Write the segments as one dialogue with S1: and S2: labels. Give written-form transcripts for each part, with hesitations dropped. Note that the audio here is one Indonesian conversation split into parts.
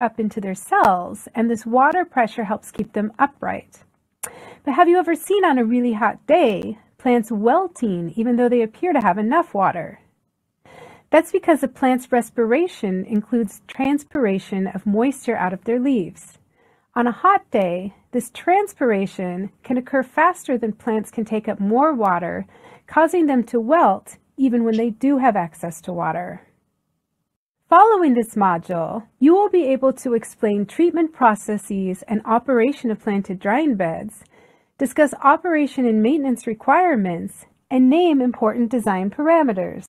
S1: up into their cells, and this water pressure helps keep them upright. But have you ever seen on a really hot day plants wilting even though they appear to have enough water? That's because a plant's respiration includes transpiration of moisture out of their leaves. On a hot day, this transpiration can occur faster than plants can take up more water, causing them to wilt even when they do have access to water. Following this module, you will be able to explain treatment processes and operation of planted drying beds, discuss operation and maintenance requirements, and name important design parameters.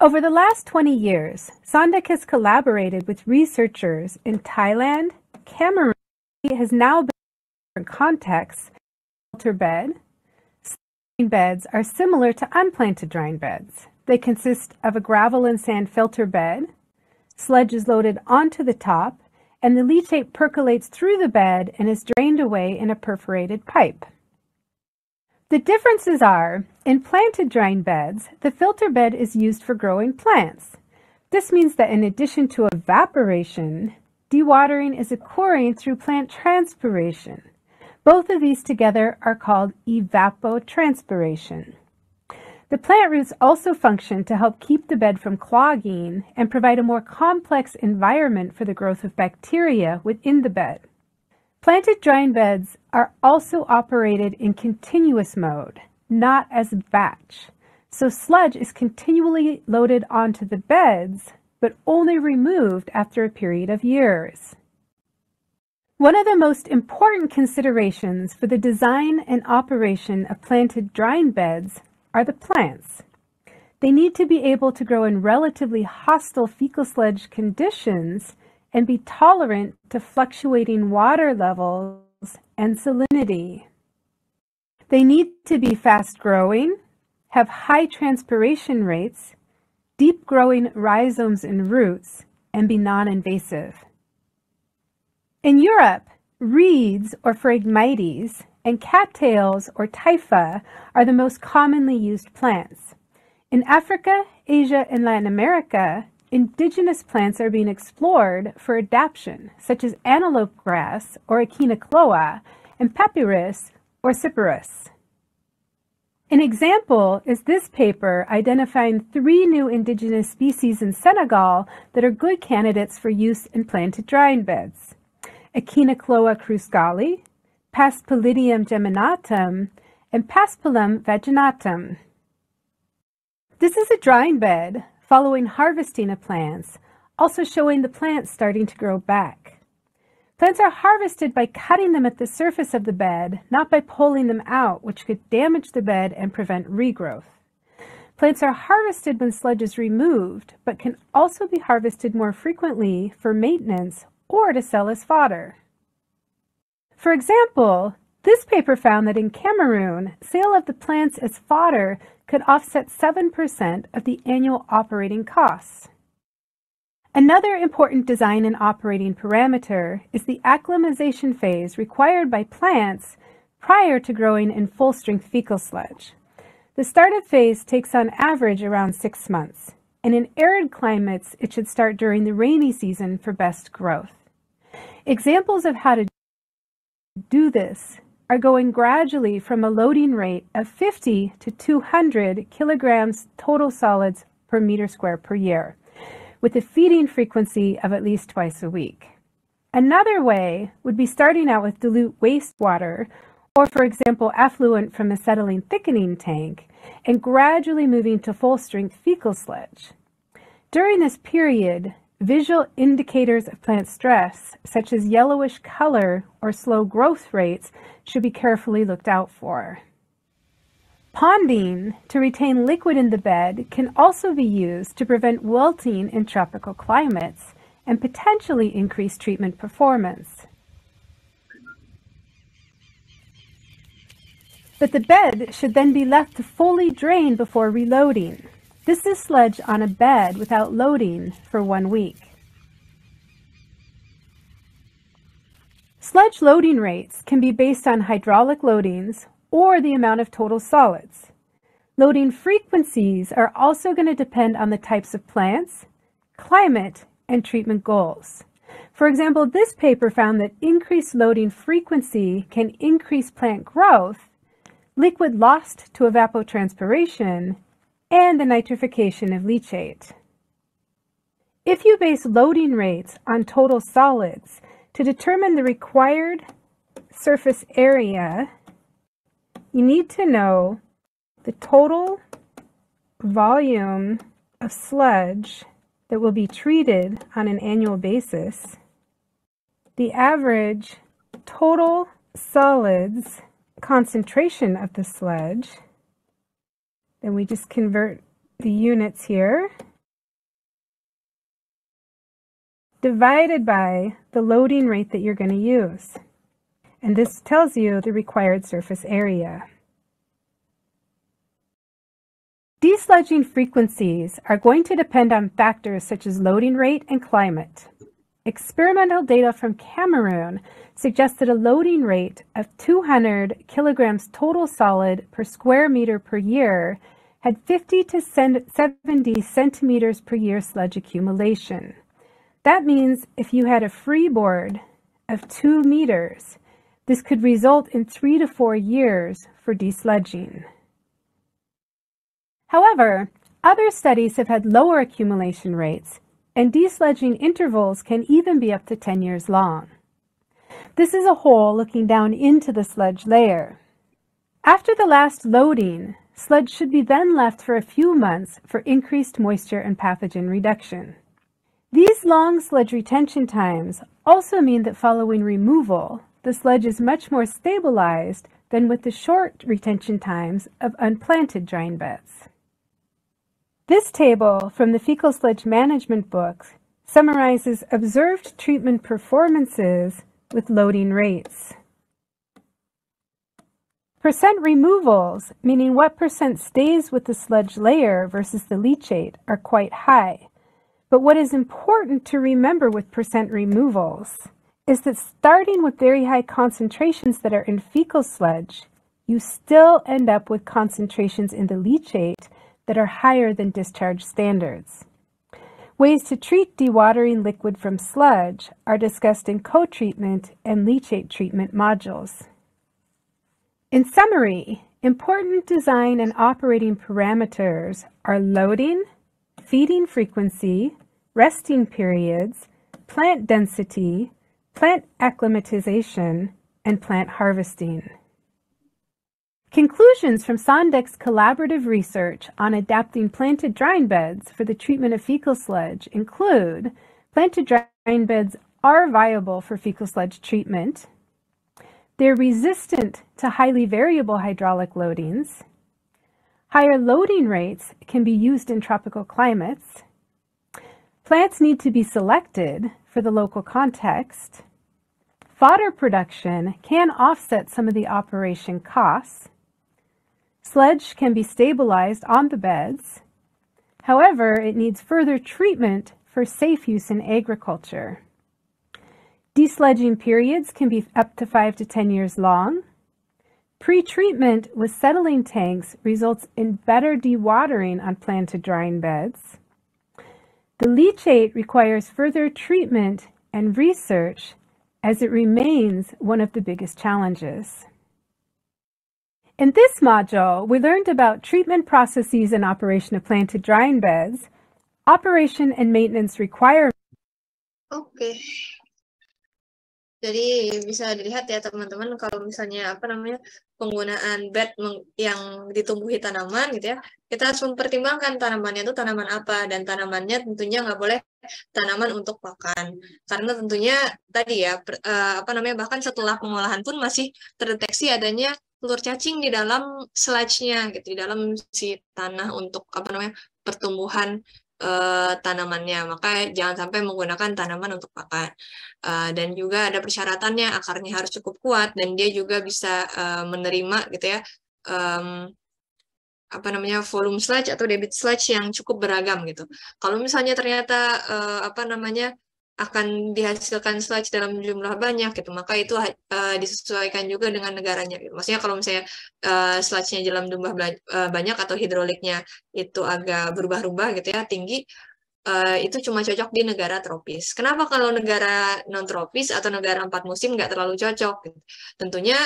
S1: Over the last 20 years, Sondeck has collaborated with researchers in Thailand, Cameroon. It has now been in different contexts. Filter bed. Drying beds are similar to unplanted drying beds. They consist of a gravel and sand filter bed. Sludge is loaded onto the top, and the leachate percolates through the bed and is drained away in a perforated pipe. The differences are, in planted drying beds, the filter bed is used for growing plants. This means that in addition to evaporation, dewatering is occurring through plant transpiration. Both of these together are called evapotranspiration. The plant roots also function to help keep the bed from clogging and provide a more complex environment for the growth of bacteria within the bed. Planted drying beds are also operated in continuous mode, not as a batch. So sludge is continually loaded onto the beds, but only removed after a period of years. One of the most important considerations for the design and operation of planted drying beds are the plants. They need to be able to grow in relatively hostile fecal sludge conditions and be tolerant to fluctuating water levels and salinity. They need to be fast-growing, have high transpiration rates, deep-growing rhizomes and roots, and be non-invasive. In Europe, reeds or Phragmites and cattails or typha are the most commonly used plants. In Africa, Asia, and Latin America, indigenous plants are being explored for adaptation, such as antelope grass or Echinocloa and papyrus or cyperus. An example is this paper identifying 3 new indigenous species in Senegal that are good candidates for use in planted drying beds: Echinocloa cruscali, Paspaldium geminatum, and Paspalum vaginatum. This is a drying bed following harvesting of plants, also showing the plants starting to grow back. Plants are harvested by cutting them at the surface of the bed, not by pulling them out, which could damage the bed and prevent regrowth. Plants are harvested when sludge is removed, but can also be harvested more frequently for maintenance or to sell as fodder. For example, this paper found that in Cameroon, sale of the plants as fodder could offset 7% of the annual operating costs. Another important design and operating parameter is the acclimatization phase required by plants prior to growing in full-strength fecal sludge. The startup phase takes on average around 6 months, and in arid climates, it should start during the rainy season for best growth. Examples of how to do this are going gradually from a loading rate of 50 to 200 kilograms total solids per meter square per year, with a feeding frequency of at least twice a week. Another way would be starting out with dilute wastewater, or for example, effluent from a acetylene thickening tank, and gradually moving to full-strength fecal sludge. During this period, visual indicators of plant stress, such as yellowish color or slow growth rates, should be carefully looked out for. Ponding to retain liquid in the bed can also be used to prevent wilting in tropical climates and potentially increase treatment performance. But the bed should then be left to fully drain before reloading. This is sludge on a bed without loading for 1 week. Sludge loading rates can be based on hydraulic loadings or the amount of total solids. Loading frequencies are also going to depend on the types of plants, climate, and treatment goals. For example, this paper found that increased loading frequency can increase plant growth, liquid lost to evapotranspiration, and the nitrification of leachate. If you base loading rates on total solids to determine the required surface area, you need to know the total volume of sludge that will be treated on an annual basis, the average total solids concentration of the sludge, then we just convert the units here, divided by the loading rate that you're going to use. And this tells you the required surface area. Desludging frequencies are going to depend on factors such as loading rate and climate. Experimental data from Cameroon suggested a loading rate of 200 kilograms total solid per square meter per year had 50 to 70 centimeters per year sludge accumulation. That means if you had a freeboard of 2 meters, this could result in 3 to 4 years for desludging. However, other studies have had lower accumulation rates, and desludging intervals can even be up to 10 years long. This is a hole looking down into the sludge layer. After the last loading, sludge should be then left for a few months for increased moisture and pathogen reduction. These long sludge retention times also mean that following removal, the sludge is much more stabilized than with the short retention times of unplanted drying beds. This table from the Fecal Sludge Management book summarizes observed treatment performances with loading rates. Percent removals, meaning what percent stays with the sludge layer versus the leachate, are quite high. But what is important to remember with percent removals is that starting with very high concentrations that are in fecal sludge, you still end up with concentrations in the leachate that are higher than discharge standards. Ways to treat dewatering liquid from sludge are discussed in co-treatment and leachate treatment modules. In summary, important design and operating parameters are loading, feeding frequency, resting periods, plant density, plant acclimatization, and plant harvesting. Conclusions from Sondek's collaborative research on adapting planted drying beds for the treatment of fecal sludge include: planted drying beds are viable for fecal sludge treatment. They're resistant to highly variable hydraulic loadings. Higher loading rates can be used in tropical climates. Plants need to be selected for the local context. Fodder production can offset some of the operation costs. Sludge can be stabilized on the beds. However, it needs further treatment for safe use in agriculture. Desludging periods can be up to 5 to 10 years long. Pre-treatment with settling tanks results in better dewatering on planted drying beds. The leachate requires further treatment and research as it remains one of the biggest challenges. In this module, we learned about treatment processes and operation of planted drying beds, operation and maintenance requirements.
S2: Oke. Jadi bisa dilihat ya teman-teman kalau misalnya penggunaan bed yang ditumbuhi tanaman gitu ya, kita harus mempertimbangkan tanamannya itu tanaman apa, dan tanamannya tentunya nggak boleh tanaman untuk pakan, karena tentunya tadi ya bahkan setelah pengolahan pun masih terdeteksi adanya telur cacing di dalam sludge-nya gitu, di dalam si tanah untuk pertumbuhan tanamannya. Maka jangan sampai menggunakan tanaman untuk pakan. Dan juga ada persyaratannya, akarnya harus cukup kuat dan dia juga bisa menerima gitu ya volume sludge atau debit sludge yang cukup beragam gitu. Kalau misalnya ternyata akan dihasilkan sludge dalam jumlah banyak gitu, maka itu disesuaikan juga dengan negaranya gitu. Maksudnya kalau misalnya sludge-nya dalam jumlah banyak atau hidroliknya itu agak berubah-ubah gitu ya, tinggi, itu cuma cocok di negara tropis. Kenapa kalau negara non-tropis atau negara 4 musim nggak terlalu cocok? Tentunya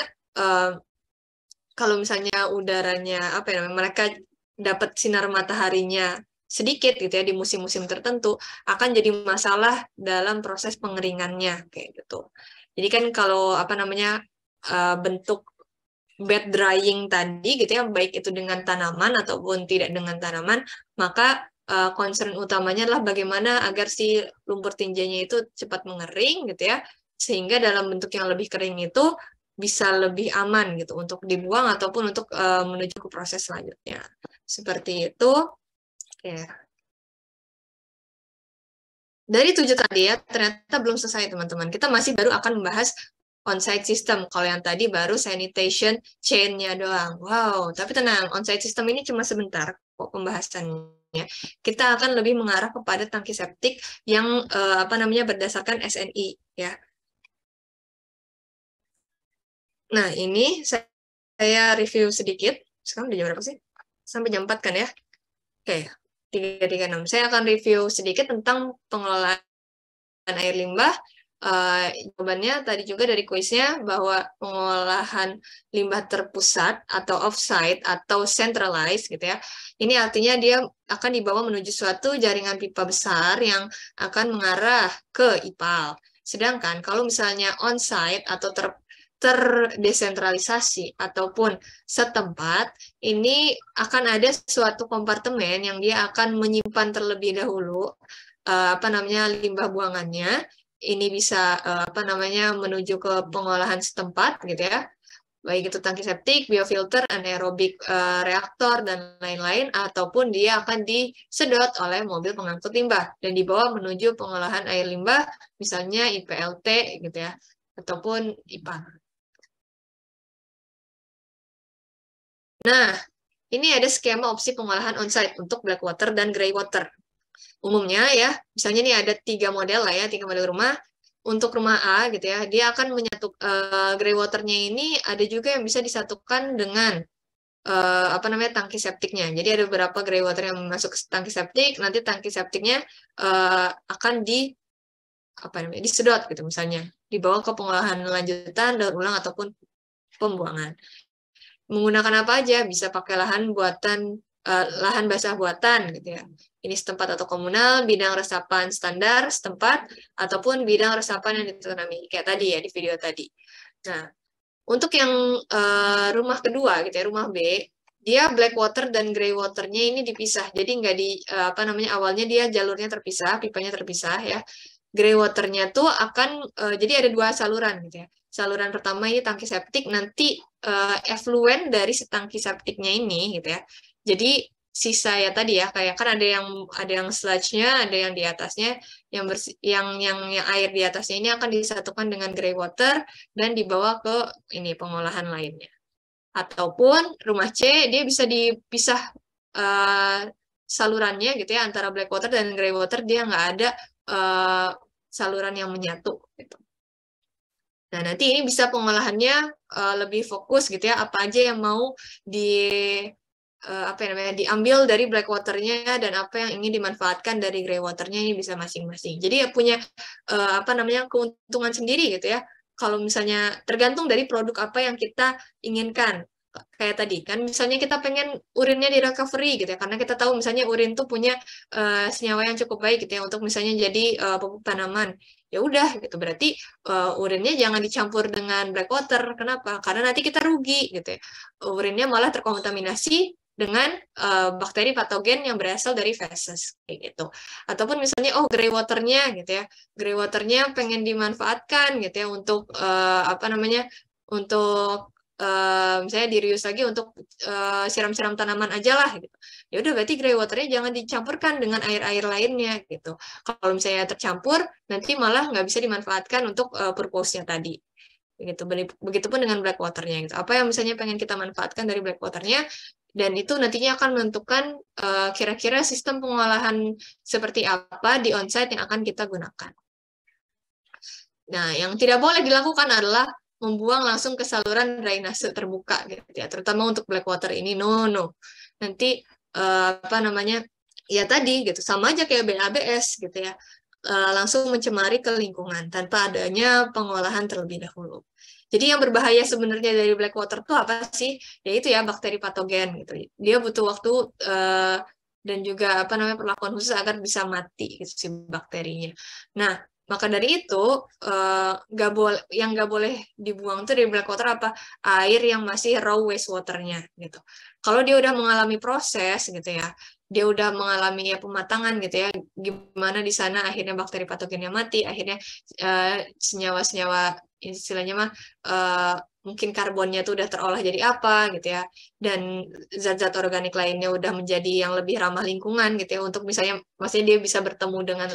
S2: kalau misalnya udaranya apa ya, mereka dapat sinar mataharinya sedikit gitu ya di musim-musim tertentu, akan jadi masalah dalam proses pengeringannya kayak gitu. Jadi kan kalau apa namanya bentuk bed drying tadi gitu ya, baik itu dengan tanaman ataupun tidak dengan tanaman, maka concern utamanya adalah bagaimana agar si lumpur tinjanya itu cepat mengering gitu ya, sehingga dalam bentuk yang lebih kering itu bisa lebih aman gitu untuk dibuang ataupun untuk menuju ke proses selanjutnya. Seperti itu. Ya. Dari 7 tadi ya, ternyata belum selesai teman-teman. Kita masih baru akan membahas on-site system. Kalau yang tadi baru sanitation chain-nya doang. Wow, tapi tenang, on-site system ini cuma sebentar kok pembahasannya. Kita akan lebih mengarah kepada tangki septik yang apa namanya berdasarkan SNI ya. Nah, ini saya review sedikit. Sekarang udah jam berapa sih? Sampai jam 4 kan ya? Oke, 336. Saya akan review sedikit tentang pengelolaan air limbah. Jawabannya tadi juga dari kuisnya bahwa pengolahan limbah terpusat atau offsite atau centralized gitu ya. Ini artinya dia akan dibawa menuju suatu jaringan pipa besar yang akan mengarah ke IPAL. Sedangkan kalau misalnya onsite atau terdesentralisasi ataupun setempat, ini akan ada suatu kompartemen yang dia akan menyimpan terlebih dahulu apa namanya limbah buangannya. Ini bisa apa namanya menuju ke pengolahan setempat gitu ya, baik itu tangki septik, biofilter, anaerobik reaktor dan lain-lain, ataupun dia akan disedot oleh mobil pengangkut limbah dan dibawa menuju pengolahan air limbah, misalnya IPLT gitu ya, ataupun IPA. Nah, ini ada skema opsi pengolahan onsite untuk black water dan grey water. Umumnya ya, misalnya nih ada 3 model lah ya, 3 model rumah. Untuk rumah A gitu ya, dia akan menyatukan grey waternya ini ada juga yang bisa disatukan dengan apa namanya tangki septiknya. Jadi ada beberapa grey water yang masuk ke tangki septik, nanti tangki septiknya akan apa namanya disedot gitu misalnya, dibawa ke pengolahan lanjutan, daur ulang ataupun pembuangan. Menggunakan apa aja? Bisa pakai lahan basah buatan gitu ya. Ini setempat atau komunal, bidang resapan standar setempat, ataupun bidang resapan yang ditanami kayak tadi ya di video tadi. Nah, untuk yang rumah kedua gitu ya, rumah B, dia black water dan grey waternya ini dipisah. Jadi nggak di apa namanya awalnya dia jalurnya terpisah, pipanya terpisah ya. Grey waternya tuh akan jadi ada 2 saluran gitu ya. Saluran pertama ini tangki septik, nanti efluen dari tangki septiknya ini gitu ya. Jadi sisa ya tadi ya kayak kan ada yang sludge-nya, ada yang di atasnya, yang air di atasnya ini akan disatukan dengan grey water dan dibawa ke ini pengolahan lainnya. Ataupun rumah C dia bisa dipisah salurannya gitu ya antara black water dan grey water, dia nggak ada saluran yang menyatu gitu. Nah, nanti ini bisa pengolahannya lebih fokus gitu ya, apa aja yang mau apa namanya diambil dari black waternya dan apa yang ingin dimanfaatkan dari grey waternya, ini bisa masing-masing. Jadi ya punya apa namanya keuntungan sendiri gitu ya. Kalau misalnya tergantung dari produk apa yang kita inginkan. Kayak tadi kan misalnya kita pengen urinnya di recovery gitu ya, karena kita tahu misalnya urin tuh punya senyawa yang cukup baik gitu ya untuk misalnya jadi pupuk tanaman. Ya udah gitu, berarti urinnya jangan dicampur dengan black water. Kenapa? Karena nanti kita rugi gitu ya. Urinnya malah terkontaminasi dengan bakteri patogen yang berasal dari feses kayak gitu. Ataupun misalnya grey waternya gitu ya. Grey waternya pengen dimanfaatkan gitu ya untuk apa namanya? Untuk misalnya di-reuse lagi untuk siram-siram tanaman aja lah gitu. Ya udah berarti grey waternya jangan dicampurkan dengan air-air lainnya gitu. Kalau misalnya tercampur nanti malah nggak bisa dimanfaatkan untuk purpose-nya tadi. Begitupun dengan black waternya gitu. Apa yang misalnya pengen kita manfaatkan dari black waternya, dan itu nantinya akan menentukan kira-kira sistem pengolahan seperti apa di onsite yang akan kita gunakan. Nah, yang tidak boleh dilakukan adalah membuang langsung ke saluran drainase terbuka gitu ya, terutama untuk black water ini. No. Nanti apa namanya ya tadi gitu, sama aja kayak BABS gitu ya, langsung mencemari ke lingkungan tanpa adanya pengolahan terlebih dahulu. Jadi yang berbahaya sebenarnya dari black water itu apa sih? Yaitu ya bakteri patogen gitu. Dia butuh waktu dan juga apa namanya perlakuan khusus agar bisa mati gitu si bakterinya. Nah, maka dari itu yang nggak boleh dibuang itu dari black water apa? Air yang masih raw wastewater-nya gitu. Kalau dia udah mengalami proses gitu ya, dia udah mengalami ya pematangan gitu ya, gimana di sana akhirnya bakteri patogennya mati, akhirnya senyawa-senyawa istilahnya mah mungkin karbonnya tuh udah terolah jadi apa gitu ya, dan zat-zat organik lainnya udah menjadi yang lebih ramah lingkungan gitu ya, untuk misalnya maksudnya dia bisa bertemu dengan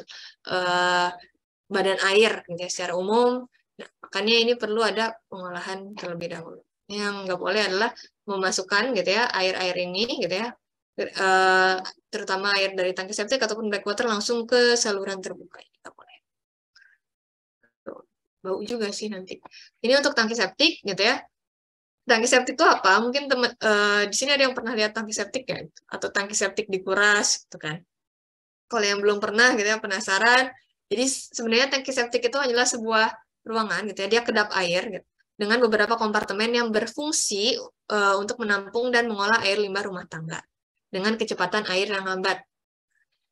S2: badan air gitu ya secara umum. Nah, makanya ini perlu ada pengolahan terlebih dahulu. Yang nggak boleh adalah memasukkan gitu ya air-air ini gitu ya, terutama air dari tangki septik ataupun backwater langsung ke saluran terbuka. Nggak boleh. Bau juga sih nanti. Ini untuk tangki septik gitu ya. Tangki septik itu apa? Mungkin di sini ada yang pernah lihat tangki septik ya, atau tangki septik dikuras gitu kan. Kalau yang belum pernah gitu ya, penasaran. Jadi sebenarnya tangki septik itu adalah sebuah ruangan gitu ya, dia kedap air gitu, dengan beberapa kompartemen yang berfungsi untuk menampung dan mengolah air limbah rumah tangga dengan kecepatan air yang lambat.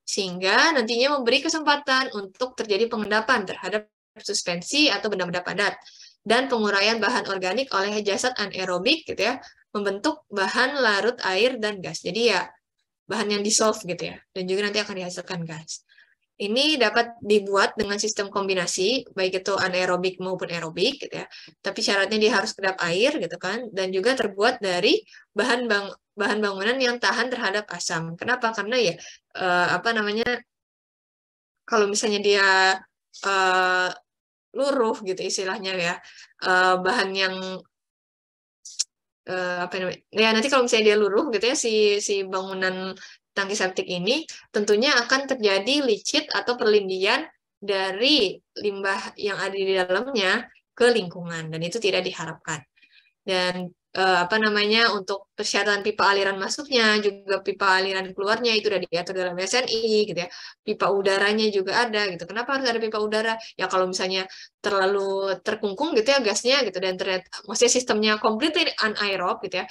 S2: Sehingga nantinya memberi kesempatan untuk terjadi pengendapan terhadap suspensi atau benda-benda padat dan penguraian bahan organik oleh jasad anaerobik gitu ya, membentuk bahan larut air dan gas. Jadi ya bahan yang dissolve gitu ya, dan juga nanti akan dihasilkan gas. Ini dapat dibuat dengan sistem kombinasi, baik itu anaerobik maupun aerobik gitu ya. Tapi syaratnya dia harus kedap air gitu kan, dan juga terbuat dari bahan bangunan yang tahan terhadap asam. Kenapa? Karena ya apa namanya, kalau misalnya dia luruh gitu istilahnya ya, bahan yang apa namanya? Ya nanti kalau misalnya dia luruh gitu ya si bangunan tangki septik ini, tentunya akan terjadi licit atau perlindian dari limbah yang ada di dalamnya ke lingkungan, dan itu tidak diharapkan. Dan apa namanya, untuk persyaratan pipa aliran masuknya juga pipa aliran keluarnya itu udah diatur dalam SNI gitu ya. Pipa udaranya juga ada gitu. Kenapa harus ada pipa udara? Ya kalau misalnya terlalu terkungkung gitu ya gasnya gitu, dan ternyata maksudnya sistemnya completely anaerob gitu ya,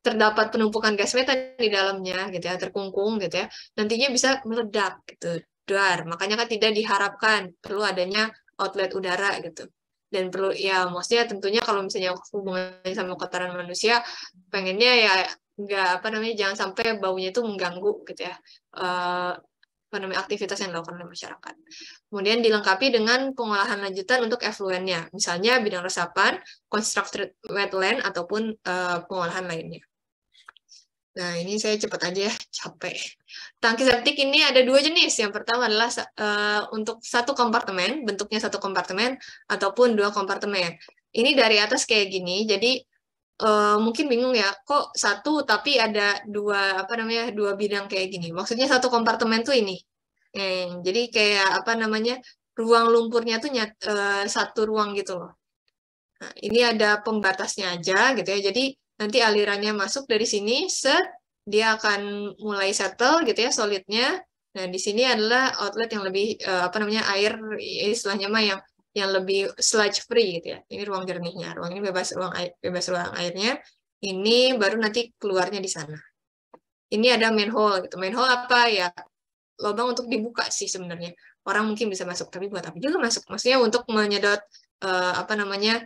S2: terdapat penumpukan gas metan di dalamnya gitu ya, terkungkung gitu ya, nantinya bisa meledak gitu, dar. Makanya kan tidak diharapkan, perlu adanya outlet udara gitu. Dan perlu ya maksudnya tentunya kalau misalnya hubungannya sama kotoran manusia, pengennya ya nggak apa namanya, jangan sampai baunya itu mengganggu gitu ya, apa namanya, aktivitas yang dilakukan oleh masyarakat. Kemudian dilengkapi dengan pengolahan lanjutan untuk efluennya, misalnya bidang resapan, constructed wetland ataupun pengolahan lainnya. Nah, ini saya cepat aja ya, capek. Tangki septik ini ada dua jenis. Yang pertama adalah untuk satu kompartemen, bentuknya satu kompartemen, ataupun dua kompartemen. Ini dari atas kayak gini, jadi mungkin bingung ya, kok satu tapi ada dua, apa namanya, dua bidang kayak gini. Maksudnya satu kompartemen tuh ini. Jadi kayak, apa namanya, ruang lumpurnya tuh satu ruang gitu loh. Nah, ini ada pembatasnya aja gitu ya. Jadi nanti alirannya masuk dari sini, dia akan mulai settle gitu ya solidnya. Nah, di sini adalah outlet yang lebih apa namanya, air istilahnya mah yang lebih sludge free gitu ya. Ini ruang jernihnya. Ruang ini bebas ruang airnya. Ini baru nanti keluarnya di sana. Ini ada manhole gitu. Manhole apa ya? Lubang untuk dibuka sih sebenarnya. Orang mungkin bisa masuk, tapi buat apa juga masuk? Maksudnya untuk menyedot apa namanya,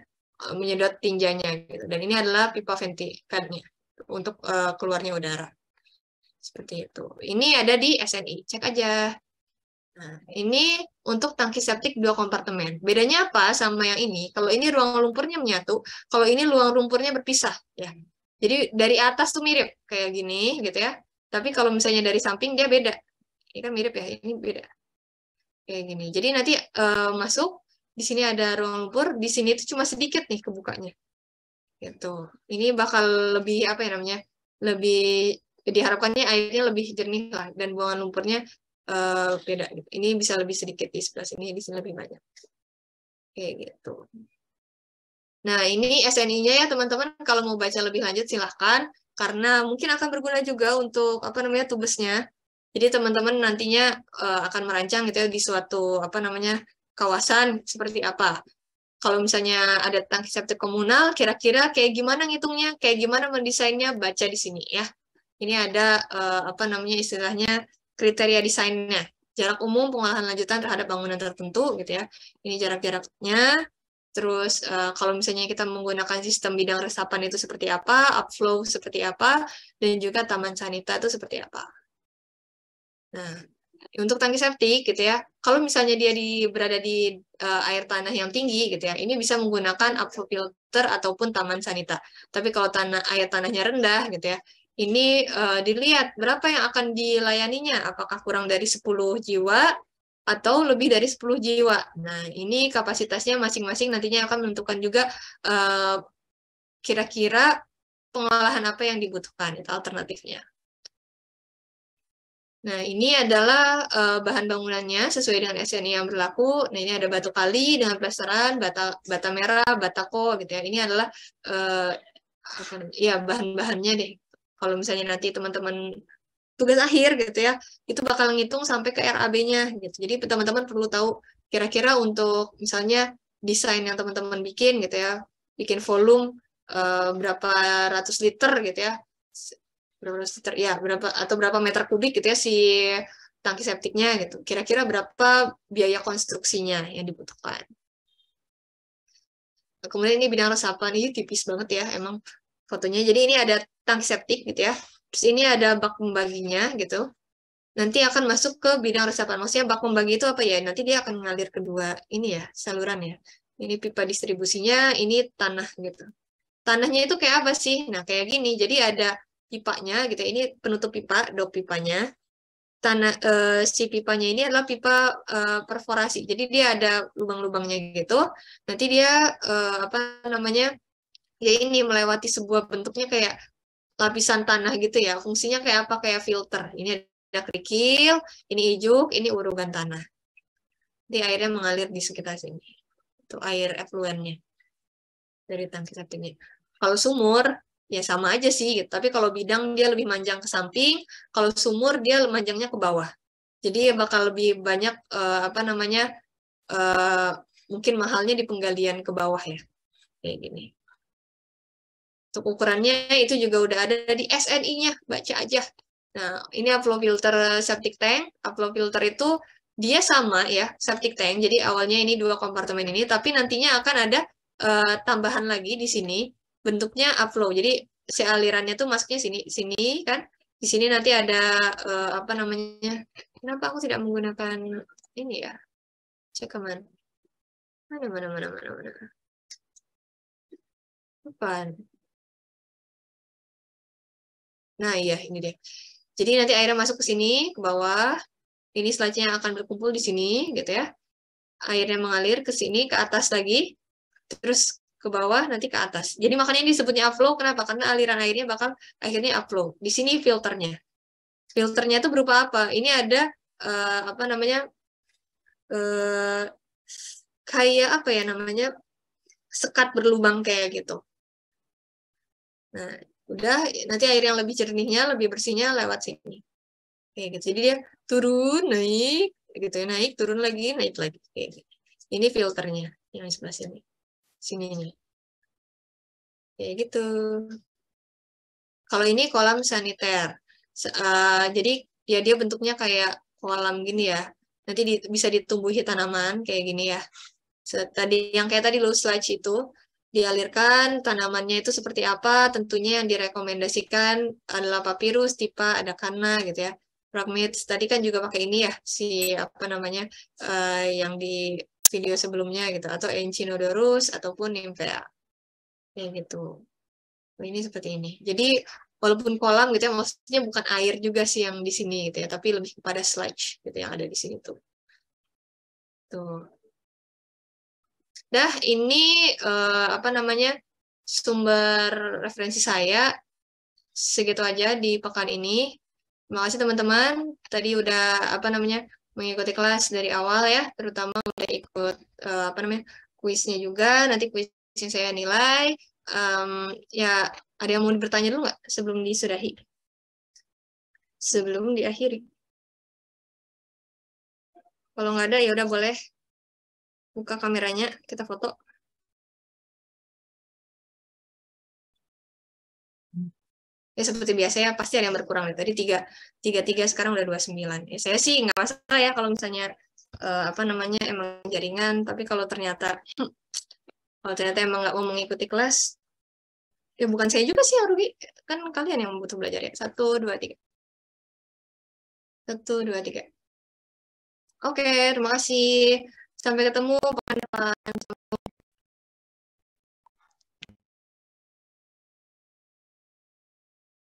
S2: menyedot tinjanya gitu. Dan ini adalah pipa ventikannya untuk keluarnya udara. Seperti itu. Ini ada di SNI, cek aja. Nah, ini untuk tangki septik dua kompartemen. Bedanya apa sama yang ini? Kalau ini ruang lumpurnya menyatu, kalau ini ruang lumpurnya berpisah ya. Jadi dari atas tuh mirip kayak gini gitu ya. Tapi kalau misalnya dari samping dia beda. Ini kan mirip ya, ini beda. Kayak gini. Jadi nanti masuk, di sini ada ruang lumpur, di sini tuh cuma sedikit nih kebukanya. Gitu. Ini bakal lebih apa ya namanya? Lebih diharapkannya airnya lebih jernih lah, dan buangan lumpurnya beda gitu. Ini bisa lebih sedikit di sebelah sini, di sini lebih banyak. Kayak gitu. Nah, ini SNI-nya ya teman-teman, kalau mau baca lebih lanjut silahkan, karena mungkin akan berguna juga untuk apa namanya tubesnya. Jadi teman-teman nantinya akan merancang gitu ya di suatu kawasan seperti apa. Kalau misalnya ada tangki septik komunal, kira-kira kayak gimana ngitungnya, kayak gimana mendesainnya, baca di sini ya. Ini ada istilahnya kriteria desainnya. Jarak umum pengolahan lanjutan terhadap bangunan tertentu gitu ya. Ini jarak-jaraknya. Terus kalau misalnya kita menggunakan sistem bidang resapan itu seperti apa, upflow seperti apa, dan juga taman sanita itu seperti apa. Nah, untuk tangki septik gitu ya, kalau misalnya dia berada di air tanah yang tinggi gitu ya, ini bisa menggunakan upflow filter ataupun taman sanita. Tapi kalau air tanahnya rendah gitu ya, ini dilihat berapa yang akan dilayaninya, apakah kurang dari 10 jiwa atau lebih dari 10 jiwa. Nah, ini kapasitasnya masing-masing nantinya akan menentukan juga kira-kira pengolahan apa yang dibutuhkan, itu alternatifnya. Nah, ini adalah bahan bangunannya sesuai dengan SNI yang berlaku. Nah, ini ada batu kali dengan plesteran, bata merah, batako gitu ya. Ini adalah bahan-bahannya deh. Kalau misalnya nanti teman-teman tugas akhir gitu ya, itu bakal ngitung sampai ke RAB-nya gitu. Jadi teman-teman perlu tahu kira-kira untuk misalnya desain yang teman-teman bikin gitu ya, bikin volume berapa ratus liter gitu ya, berapa meter kubik gitu ya si tangki septiknya gitu. Kira-kira berapa biaya konstruksinya yang dibutuhkan. Kemudian ini bidang resapan, ini tipis banget ya emang fotonya. Jadi ini ada tangki septik gitu ya. Terus ini ada bak pembaginya gitu. Nanti akan masuk ke bidang resapan. Maksudnya bak pembagi itu apa ya? Nanti dia akan mengalir kedua ini ya, saluran ya. Ini pipa distribusinya, ini tanah gitu. Tanahnya itu kayak apa sih? Nah, kayak gini. Jadi ada pipanya gitu. Ini penutup pipa, dop pipanya. Si pipanya ini adalah pipa perforasi. Jadi dia ada lubang-lubangnya gitu. Nanti dia ya ini melewati sebuah bentuknya kayak lapisan tanah gitu ya. Fungsinya kayak apa? Kayak filter. Ini ada kerikil, ini ijuk, ini urugan tanah. Jadi airnya mengalir di sekitar sini. Itu air efluennya dari tangki septiknya. Kalau sumur, ya sama aja sih. Gitu. Tapi kalau bidang dia lebih manjang ke samping, kalau sumur dia manjangnya ke bawah. Jadi bakal lebih banyak mungkin mahalnya di penggalian ke bawah ya. Kayak gini. Untuk ukurannya itu juga udah ada di SNI-nya, baca aja. Nah, ini upflow filter septic tank. Upflow filter itu dia sama ya, septic tank. Jadi awalnya ini 2 kompartemen ini, tapi nantinya akan ada tambahan lagi di sini, bentuknya upflow. Jadi si alirannya tuh masuknya sini kan. Di sini nanti ada kenapa aku tidak menggunakan ini ya? Cek kemana? Mana. Depan. Nah, iya, ini deh. Jadi nanti airnya masuk ke sini, ke bawah. Ini sludge-nya akan berkumpul di sini, gitu ya. Airnya mengalir ke sini, ke atas lagi. Terus ke bawah, nanti ke atas. Jadi makanya ini disebutnya upflow. Kenapa? Karena aliran airnya bakal akhirnya upflow. Di sini filternya. Filternya itu berupa apa? Ini ada, kayak apa ya namanya, sekat berlubang kayak gitu. Nah, udah nanti air yang lebih jernihnya, lebih bersihnya lewat sini. Kayak gitu. Jadi dia turun, naik, gitu ya, naik, turun lagi, naik lagi. Kayak gitu. Ini filternya yang di sebelah sini. Sininya. Kayak gitu. Kalau ini kolam saniter. Jadi ya dia bentuknya kayak kolam gini ya. Nanti bisa ditumbuhi tanaman kayak gini ya. Yang kayak tadi low sludge itu dialirkan tanamannya itu seperti apa, tentunya yang direkomendasikan adalah papirus, tipa, ada kana gitu ya. Pragmates tadi kan juga pakai ini ya, yang di video sebelumnya gitu, atau Echinodorus ataupun Nymphea. Kayak gitu. Ini seperti ini. Jadi walaupun kolam gitu ya, maksudnya bukan air juga sih yang di sini gitu ya, tapi lebih kepada sludge gitu yang ada di sini tuh. Tuh. Dah, ini sumber referensi saya segitu aja di pekan ini. Terima kasih teman-teman. Tadi udah mengikuti kelas dari awal ya, terutama udah ikut kuisnya juga. Nanti kuisnya saya nilai. Ya, ada yang mau bertanya dulu nggak sebelum disudahi? Sebelum diakhiri. Kalau nggak ada, ya udah boleh buka kameranya, kita foto. Ya seperti biasa ya, pasti ada yang berkurang. Tadi 3 sekarang udah 29. Ya, saya sih nggak masalah ya kalau misalnya emang jaringan, tapi kalau ternyata emang nggak mau mengikuti kelas, ya bukan saya juga sih yang rugi, kan kalian yang butuh belajar ya. 1, 2, 3. 1, 2, 3. Oke, terima kasih. Sampai ketemu pekan depan.